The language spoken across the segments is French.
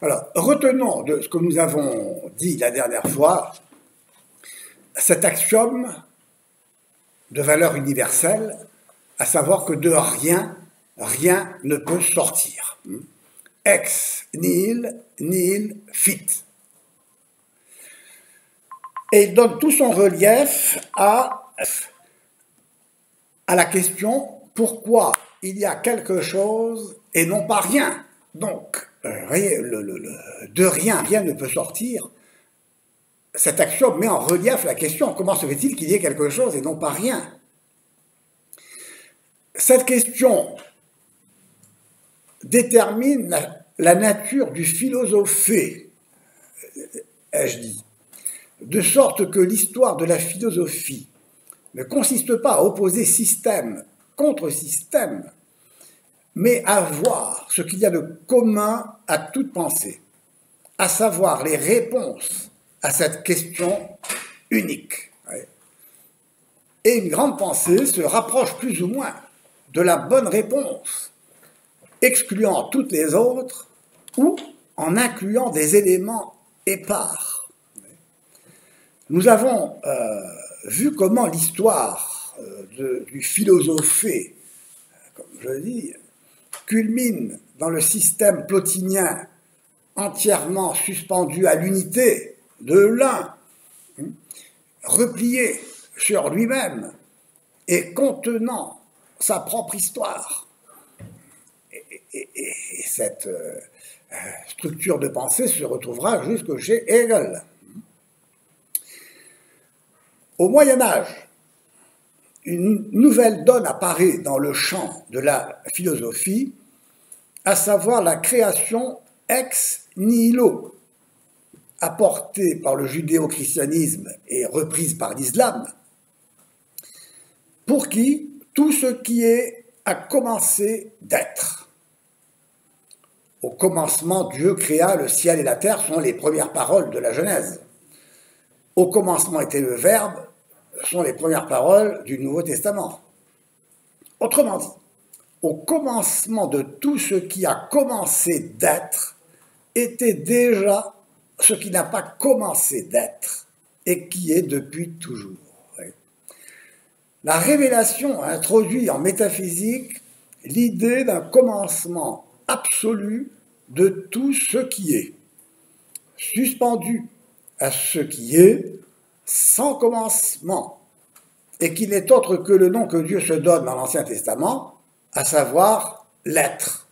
Alors, retenons de ce que nous avons dit la dernière fois, cet axiome de valeur universelle, à savoir que de rien, rien ne peut sortir. Ex nihil, nihil fit. Et il donne tout son relief à la question pourquoi il y a quelque chose et non pas rien. Donc, de rien, rien ne peut sortir. Cet axiome met en relief la question comment se fait-il qu'il y ait quelque chose et non pas rien? Cette question détermine la nature du philosophé, ai-je dit, de sorte que l'histoire de la philosophie ne consiste pas à opposer système contre système, mais à voir ce qu'il y a de commun à toute pensée, à savoir les réponses à cette question unique. Et une grande pensée se rapproche plus ou moins de la bonne réponse, excluant toutes les autres ou en incluant des éléments épars. Nous avons vu comment l'histoire du philosophé, comme je dis, culmine dans le système plotinien entièrement suspendu à l'unité de l'un, replié sur lui-même et contenant sa propre histoire. Et cette structure de pensée se retrouvera jusque chez Hegel. Au Moyen-Âge, une nouvelle donne apparaît dans le champ de la philosophie, à savoir la création ex nihilo, apportée par le judéo-christianisme et reprise par l'islam, pour qui tout ce qui est a commencé d'être. Au commencement, Dieu créa le ciel et la terre, sont les premières paroles de la Genèse. Au commencement était le Verbe, sont les premières paroles du Nouveau Testament. Autrement dit, au commencement de tout ce qui a commencé d'être était déjà ce qui n'a pas commencé d'être et qui est depuis toujours. La révélation a introduit en métaphysique l'idée d'un commencement absolu de tout ce qui est, suspendu à ce qui est sans commencement, et qui n'est autre que le nom que Dieu se donne dans l'Ancien Testament, à savoir l'être.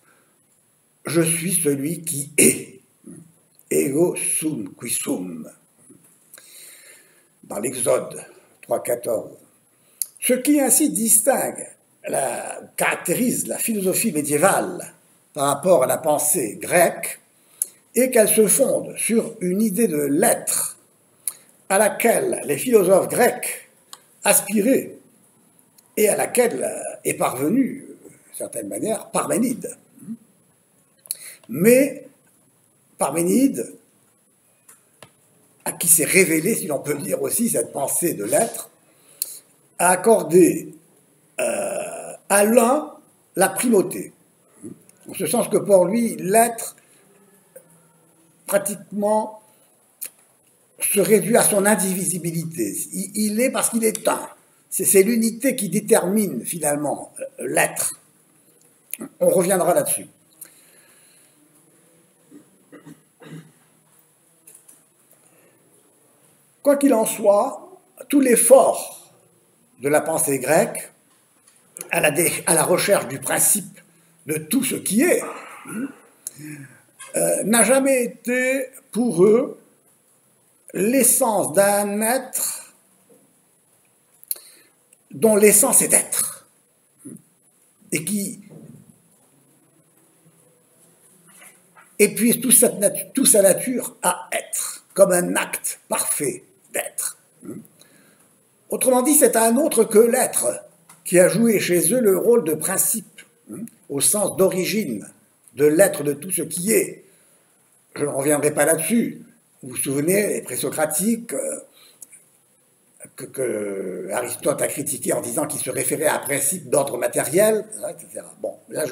Je suis celui qui est. Ego sum qui sum. Dans l'Exode 3.14. Ce qui ainsi distingue, caractérise la philosophie médiévale par rapport à la pensée grecque, est qu'elle se fonde sur une idée de l'être à laquelle les philosophes grecs aspiraient et à laquelle est parvenu, d'une certaine manière, Parménide. Mais Parménide, à qui s'est révélée, si l'on peut dire aussi, cette pensée de l'être, a accordé à l'un la primauté. En ce sens que pour lui, l'être, pratiquement, se réduit à son indivisibilité. Il est parce qu'il est un. C'est l'unité qui détermine, finalement, l'être. On reviendra là-dessus. Quoi qu'il en soit, tout l'effort de la pensée grecque à la recherche du principe de tout ce qui est n'a jamais été pour eux l'essence d'un être dont l'essence est d'être et qui épuise toute sa nature à être comme un acte parfait d'être. Autrement dit, c'est un autre que l'être qui a joué chez eux le rôle de principe, au sens d'origine de l'être de tout ce qui est. Je ne reviendrai pas là-dessus. Vous vous souvenez, les présocratiques que Aristote a critiqué en disant qu'il se référait à un principe d'ordre matériel, etc. Bon, là,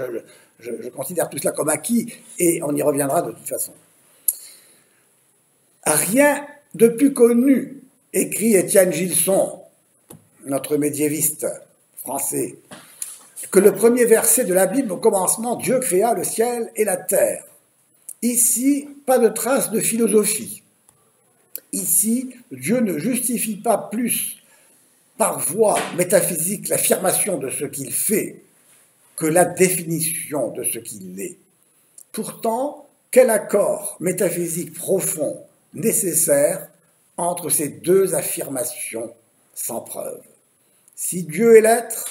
je considère tout cela comme acquis et on y reviendra de toute façon. Rien de plus connu, écrit Étienne Gilson, notre médiéviste français, que le premier verset de la Bible au commencement, Dieu créa le ciel et la terre. Ici, pas de trace de philosophie. Ici, Dieu ne justifie pas plus par voie métaphysique l'affirmation de ce qu'il fait que la définition de ce qu'il est. Pourtant, quel accord métaphysique profond nécessaire entre ces deux affirmations sans preuve. Si Dieu est l'être,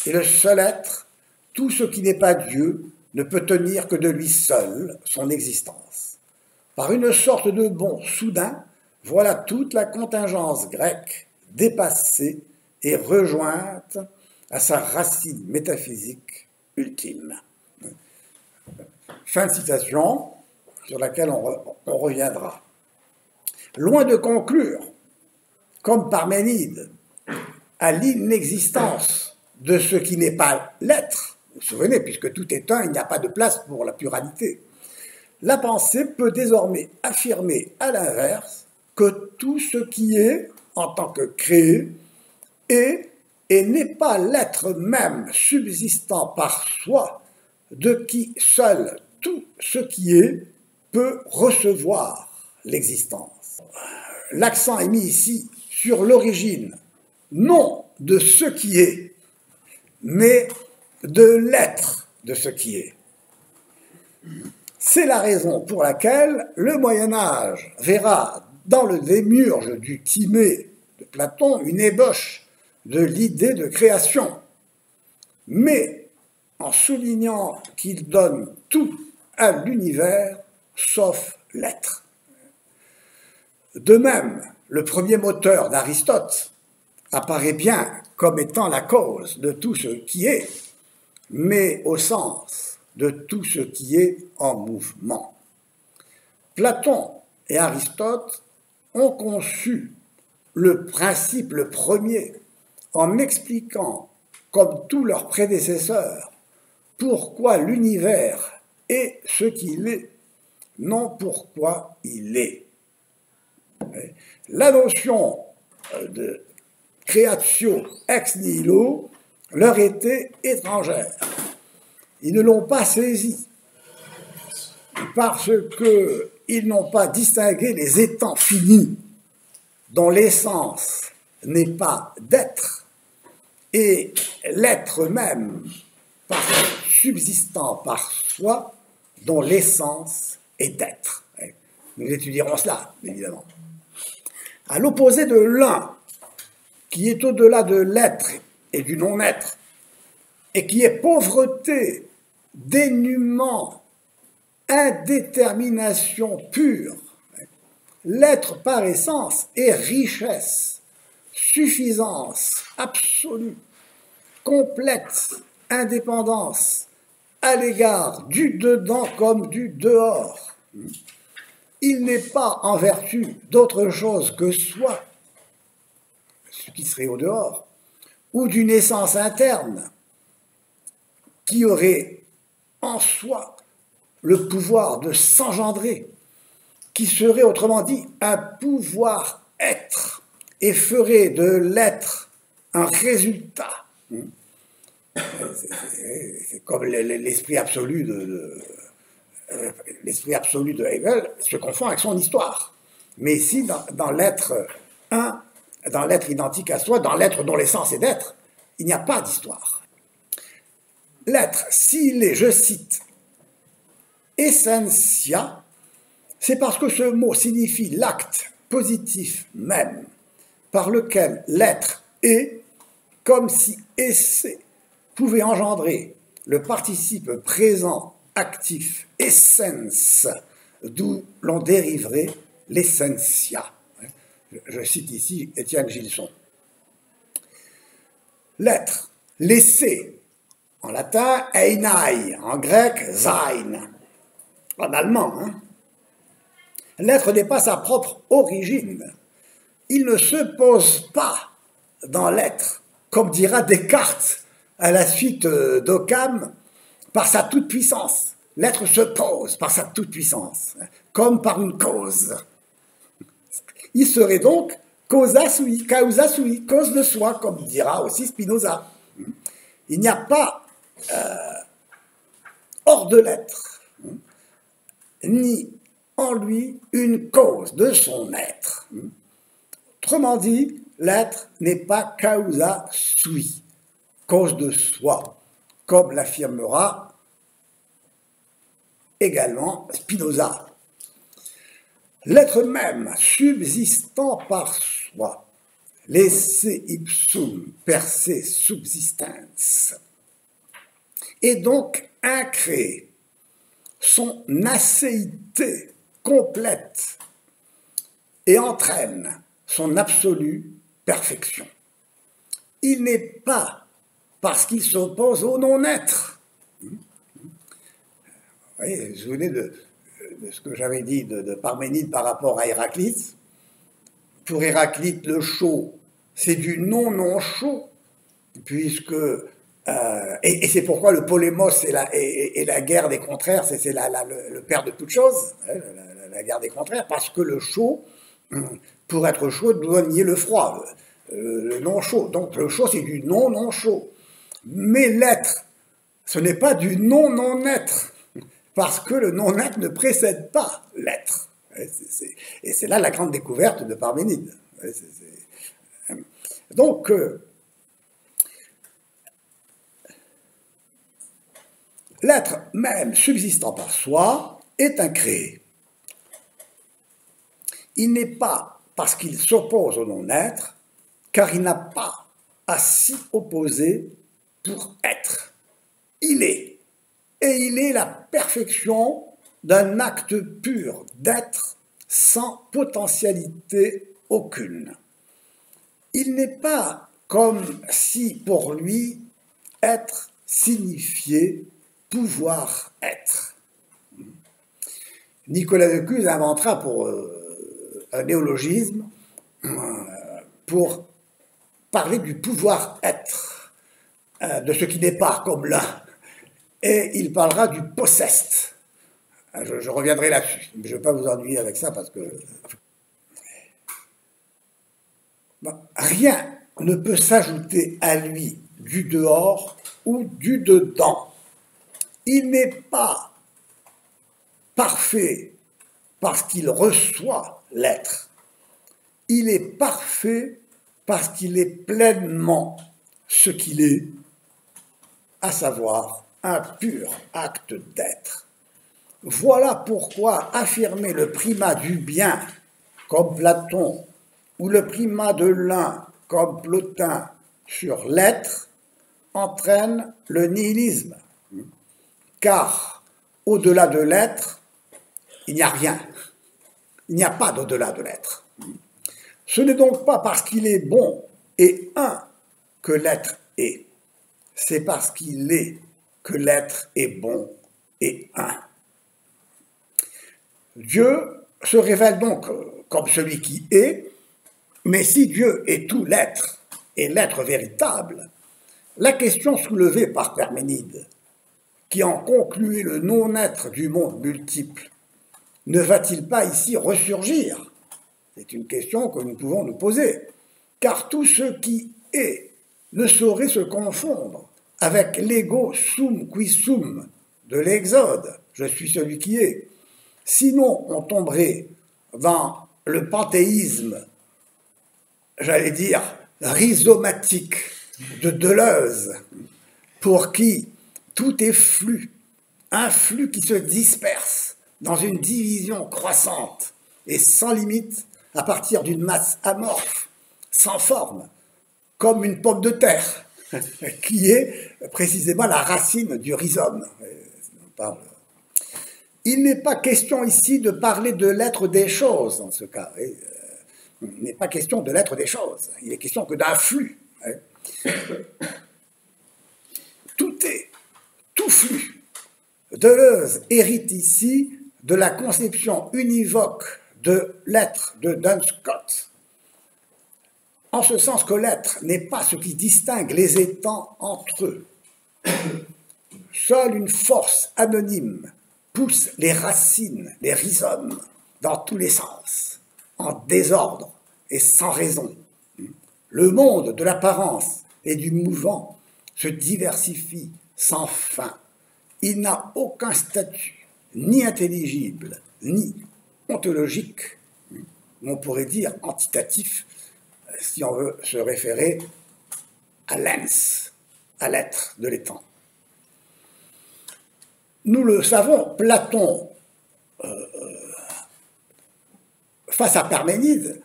et le seul être, tout ce qui n'est pas Dieu ne peut tenir que de lui seul son existence. Par une sorte de bond soudain, voilà toute la contingence grecque dépassée et rejointe à sa racine métaphysique ultime. Fin de citation, sur laquelle on reviendra. Loin de conclure, comme Parménide, à l'inexistence de ce qui n'est pas l'être, vous vous souvenez, puisque tout est un, il n'y a pas de place pour la pluralité, la pensée peut désormais affirmer à l'inverse que tout ce qui est, en tant que créé, est et n'est pas l'être même subsistant par soi, de qui seul tout ce qui est peut recevoir l'existence. L'accent est mis ici sur l'origine, non de ce qui est, mais de l'être de ce qui est. C'est la raison pour laquelle le Moyen-Âge verra dans le démiurge du Timée de Platon une ébauche de l'idée de création, mais en soulignant qu'il donne tout à l'univers sauf l'être. De même, le premier moteur d'Aristote apparaît bien comme étant la cause de tout ce qui est, mais au sens de tout ce qui est en mouvement. Platon et Aristote ont conçu le principe le premier en expliquant, comme tous leurs prédécesseurs, pourquoi l'univers est ce qu'il est, non pourquoi il est. La notion de creatio ex nihilo leur était étrangère. Ils ne l'ont pas saisie parce qu'ils n'ont pas distingué les étangs finis dont l'essence n'est pas d'être et l'être même subsistant par soi dont l'essence est d'être. Nous étudierons cela, évidemment. À l'opposé de l'un, qui est au-delà de l'être et du non-être, et qui est pauvreté, dénuement, indétermination pure, l'être par essence est richesse, suffisance absolue, complète indépendance à l'égard du dedans comme du dehors. Il n'est pas en vertu d'autre chose que soi, ce qui serait au dehors, ou d'une essence interne qui aurait en soi le pouvoir de s'engendrer, qui serait autrement dit un pouvoir être et ferait de l'être un résultat. C'est comme l'esprit absolu l'esprit absolu de Hegel se confond avec son histoire. Mais ici, dans l'être un, dans l'être identique à soi, dans l'être dont l'essence est d'être, il n'y a pas d'histoire. L'être, s'il est, je cite, essentia, c'est parce que ce mot signifie l'acte positif même, par lequel l'être est, comme si esse pouvait engendrer le participe présent actif essence, d'où l'on dériverait l'essentia. Je cite ici Étienne Gilson. L'être, l'essai, en latin einai, en grec sein, en allemand. L'être n'est pas sa propre origine. Il ne se pose pas dans l'être, comme dira Descartes à la suite d'Occam, par sa toute-puissance. L'être se pose par sa toute-puissance, comme par une cause. Il serait donc causa sui, cause de soi, comme dira aussi Spinoza. Il n'y a pas hors de l'être, ni en lui une cause de son être. Autrement dit, l'être n'est pas causa sui, cause de soi, comme l'affirmera également Spinoza. L'être même, subsistant par soi, l'esse ipsum per se subsistens, est donc incréé. Son acéité complète et entraîne son absolue perfection. Il n'est pas parce qu'il s'oppose au non-être. Vous voyez, vous vous souvenez de ce que j'avais dit de Parménide par rapport à Héraclite. Pour Héraclite, le chaud, c'est du non-non-chaud, puisque et c'est pourquoi le polémos et la guerre des contraires, c'est le père de toute chose, la guerre des contraires, parce que le chaud, pour être chaud, doit nier le froid, le non-chaud. Donc le chaud, c'est du non-non-chaud. Mais l'être, ce n'est pas du non-non-être, parce que le non-être ne précède pas l'être. Et c'est là la grande découverte de Parménide. Donc, l'être même subsistant par soi est incréé. Il n'est pas parce qu'il s'oppose au non-être, car il n'a pas à s'y opposer pour être. Il est. Et il est la perfection d'un acte pur d'être sans potentialité aucune. Il n'est pas comme si pour lui être signifiait pouvoir être. Nicolas de Cuse inventera pour un néologisme pour parler du pouvoir être, de ce qui n'est pas comme là. Et il parlera du possessed. Je reviendrai là-dessus. Je ne vais pas vous ennuyer avec ça parce que rien ne peut s'ajouter à lui du dehors ou du dedans. Il n'est pas parfait parce qu'il reçoit l'être. Il est parfait parce qu'il est pleinement ce qu'il est, à savoir un pur acte d'être. Voilà pourquoi affirmer le primat du bien, comme Platon, ou le primat de l'un, comme Plotin, sur l'être, entraîne le nihilisme. Car au-delà de l'être, il n'y a rien. Il n'y a pas d'au-delà de l'être. Ce n'est donc pas parce qu'il est bon et un que l'être est. C'est parce qu'il est que l'être est bon et un. Dieu se révèle donc comme celui qui est, mais si Dieu est tout l'être et l'être véritable, la question soulevée par Parménide, qui en concluait le non-être du monde multiple, ne va-t-il pas ici ressurgir? C'est une question que nous pouvons nous poser, car tout ce qui est ne saurait se confondre avec l'ego sum qui sum de l'Exode, je suis celui qui est. Sinon, on tomberait dans le panthéisme, j'allais dire, rhizomatique de Deleuze, pour qui tout est flux, un flux qui se disperse dans une division croissante et sans limite à partir d'une masse amorphe, sans forme, comme une pomme de terre, qui est précisément la racine du rhizome. Il n'est pas question ici de parler de l'être des choses, dans ce cas. Il n'est pas question de l'être des choses. Il est question que d'un flux. Tout est, tout flux. Deleuze hérite ici de la conception univoque de l'être de Duns Scott, en ce sens que l'être n'est pas ce qui distingue les étangs entre eux, Seule une force anonyme pousse les racines, les rhizomes, dans tous les sens, en désordre et sans raison. Le monde de l'apparence et du mouvant se diversifie sans fin. Il n'a aucun statut, ni intelligible, ni ontologique, on pourrait dire antitatif, si on veut se référer à l'ens, à l'être de l'étang. Nous le savons, Platon, face à Parménide,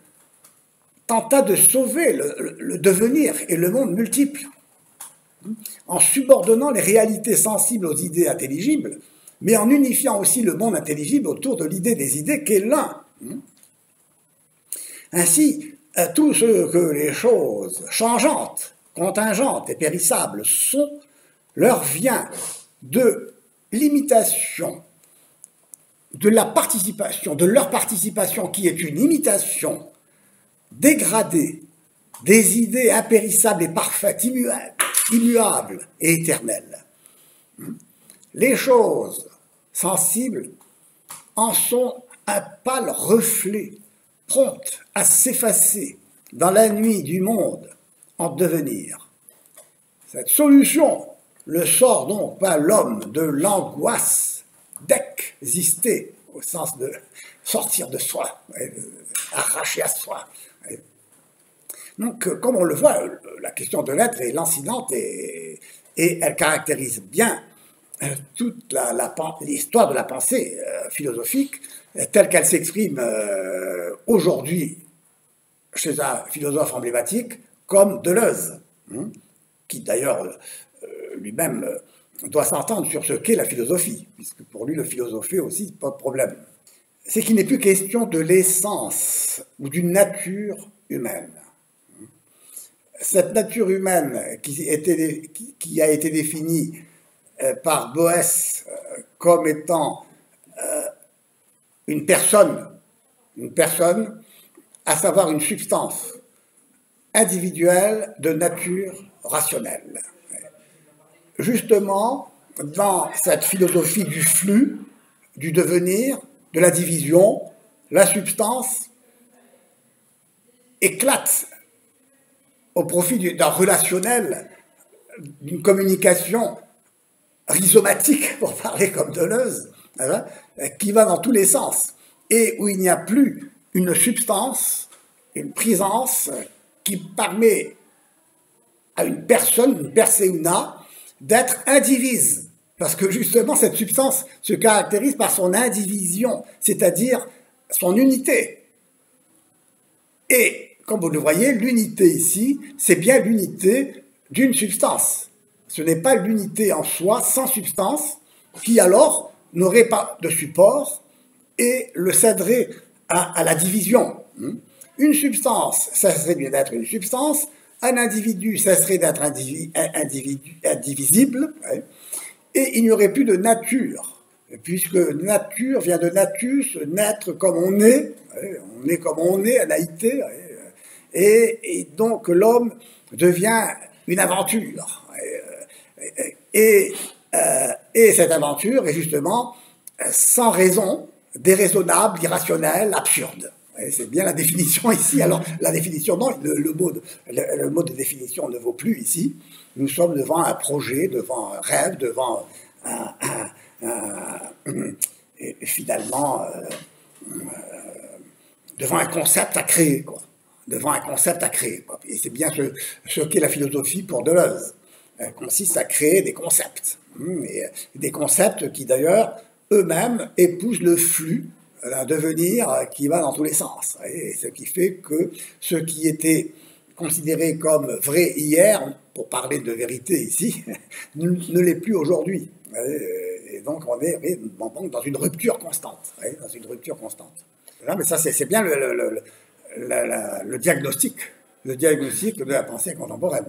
tenta de sauver le devenir et le monde multiple, en subordonnant les réalités sensibles aux idées intelligibles, mais en unifiant aussi le monde intelligible autour de l'idée des idées qu'est l'un. Ainsi, tout ce que les choses changeantes, contingentes et périssables sont, leur vient de l'imitation, de leur participation qui est une imitation dégradée des idées impérissables et parfaites, immuables et éternelles. Les choses sensibles en sont un pâle reflet, promptes à s'effacer dans la nuit du monde en devenir. Cette solution le sort donc pas l'homme de l'angoisse d'exister, au sens de sortir de soi, arracher à soi. Donc, comme on le voit, la question de l'être est lancinante et elle caractérise bien toute l'histoire de la pensée philosophique telle qu'elle s'exprime aujourd'hui chez un philosophe emblématique comme Deleuze, qui d'ailleurs lui-même doit s'entendre sur ce qu'est la philosophie, puisque pour lui, le philosopher aussi, pas de problème. C'est qu'il n'est plus question de l'essence ou d'une nature humaine. Cette nature humaine qui a été définie par Boès comme étant une personne, à savoir une substance individuelle de nature rationnelle. Justement, dans cette philosophie du flux, du devenir, de la division, la substance éclate au profit d'un relationnel, d'une communication rhizomatique, pour parler comme Deleuze, qui va dans tous les sens, et où il n'y a plus une substance, une présence qui permet à une personne, une perseuna, d'être indivise. Parce que justement, cette substance se caractérise par son indivision, c'est-à-dire son unité. Et, comme vous le voyez, l'unité ici, c'est bien l'unité d'une substance. Ce n'est pas l'unité en soi, sans substance, qui alors n'aurait pas de support et le céderait à la division. Une substance, ça serait bien d'être une substance. Un individu, ça serait d'être indivisible. Et il n'y aurait plus de nature, puisque nature vient de natus, naître comme on est comme on est, anaïté, et donc l'homme devient une aventure. Et cette aventure est justement sans raison, déraisonnable, irrationnelle, absurde. C'est bien la définition ici. Alors, la définition, non, le mot de définition ne vaut plus ici. Nous sommes devant un projet, devant un rêve, devant finalement, devant un concept à créer, quoi. Devant un concept à créer, quoi. Et c'est bien ce qu'est la philosophie pour Deleuze. Elle consiste à créer des concepts. Et des concepts qui, d'ailleurs, eux-mêmes épousent le flux, un devenir qui va dans tous les sens. Et ce qui fait que ce qui était considéré comme vrai hier, pour parler de vérité ici, ne l'est plus aujourd'hui. Et donc on est dans une rupture constante. Dans une rupture constante. Non, mais ça, c'est bien le diagnostic de la pensée contemporaine.